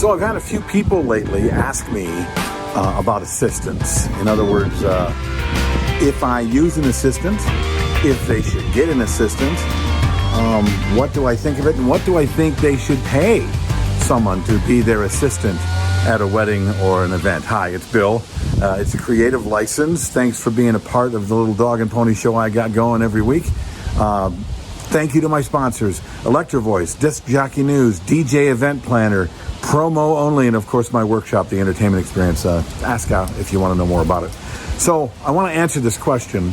So I've had a few people lately ask me about assistants. In other words, if I use an assistant, if they should get an assistant, what do I think of it, and what do I think they should pay someone to be their assistant at a wedding or an event. Hi, it's Bill. It's a creative license. Thanks for being a part of the little dog and pony show I got going every week. Thank you to my sponsors, Electro Voice, Disc Jockey News, DJ Event Planner, Promo Only, and of course my workshop, The Entertainment Experience. Ask out if you want to know more about it. So I want to answer this question,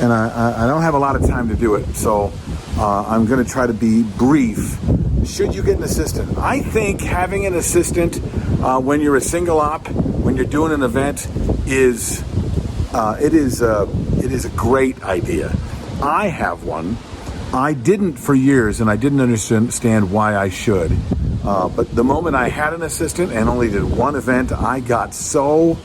and I don't have a lot of time to do it, so I'm going to try to be brief. Should you get an assistant? I think having an assistant when you're a single op, when you're doing an event, is a great idea. I have one. I didn't for years, and I didn't understand why I should. But the moment I had an assistant and only did one event, I got so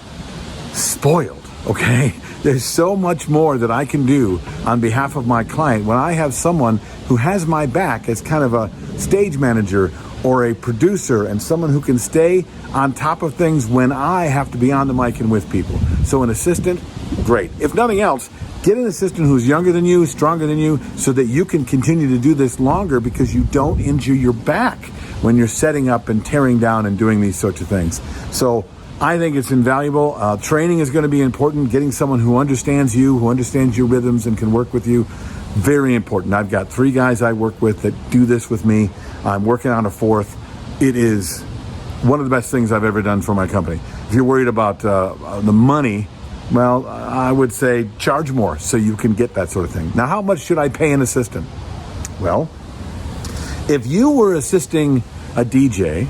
spoiled, okay? There's so much more that I can do on behalf of my client when I have someone who has my back as kind of a stage manager or a producer, and someone who can stay on top of things when I have to be on the mic and with people. So an assistant, great. If nothing else, get an assistant who's younger than you, stronger than you, so that you can continue to do this longer, because you don't injure your back when you're setting up and tearing down and doing these sorts of things. So I think it's invaluable. Training is going to be important. Getting someone who understands you, who understands your rhythms and can work with you, very important. I've got 3 guys I work with that do this with me. I'm working on a 4th. It is one of the best things I've ever done for my company. If you're worried about the money, well, I would say charge more so you can get that sort of thing. Now, how much should I pay an assistant? Well, if you were assisting a DJ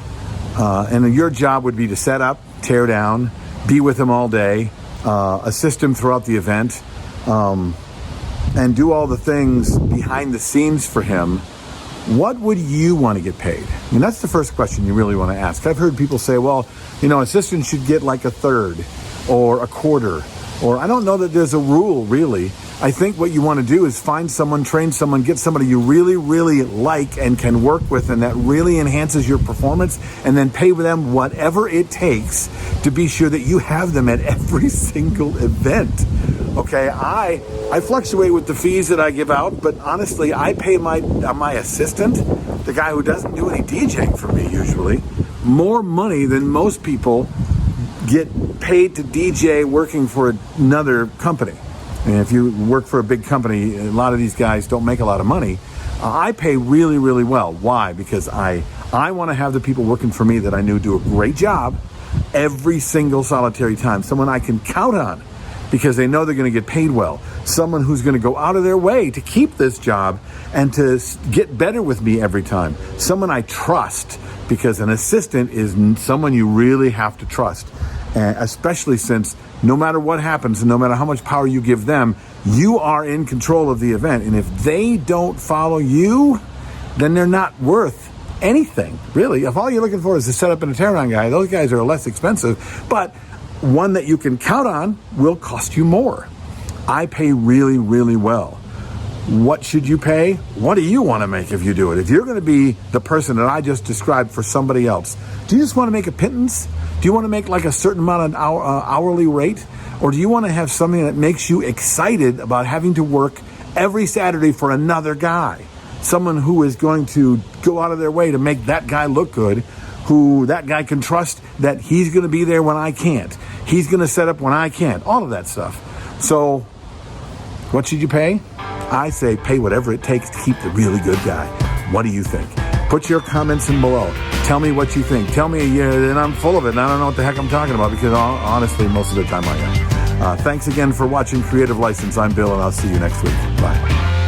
and your job would be to set up, tear down, be with him all day, assist him throughout the event, and do all the things behind the scenes for him, what would you want to get paid? I mean, that's the first question you really want to ask. I've heard people say, well, assistants should get like a third or a quarter, or I don't know that there's a rule, really. I think what you want to do is find someone, train someone, get somebody you really, really like and can work with, and that really enhances your performance, and then pay them whatever it takes to be sure that you have them at every single event. Okay, I fluctuate with the fees that I give out, but honestly, I pay my assistant, the guy who doesn't do any DJing for me usually, more money than most people get paid to DJ working for another company. And if you work for a big company, a lot of these guys don't make a lot of money. I pay really, really well. Why? Because I want to have the people working for me that I knew do a great job every single solitary time. Someone I can count on because they know they're going to get paid well. Someone who's going to go out of their way to keep this job and to get better with me every time. Someone I trust, because an assistant is someone you really have to trust. Especially since no matter what happens and no matter how much power you give them, you are in control of the event. And if they don't follow you, then they're not worth anything, really. If all you're looking for is to set up and a tear-down guy, those guys are less expensive, but one that you can count on will cost you more. I pay really, really well. What should you pay? What do you want to make if you do it? If you're going to be the person that I just described for somebody else, do you just want to make a pittance? Do you want to make like a certain amount of hourly rate? Or do you want to have something that makes you excited about having to work every Saturday for another guy? Someone who is going to go out of their way to make that guy look good, who that guy can trust that he's going to be there when I can't. He's going to set up when I can't. All of that stuff. So what should you pay? I say pay whatever it takes to keep the really good guy. What do you think? Put your comments in below. Tell me what you think. Tell me, and I'm full of it, and I don't know what the heck I'm talking about, because honestly, most of the time I am. Thanks again for watching Creative License. I'm Bill, and I'll see you next week. Bye.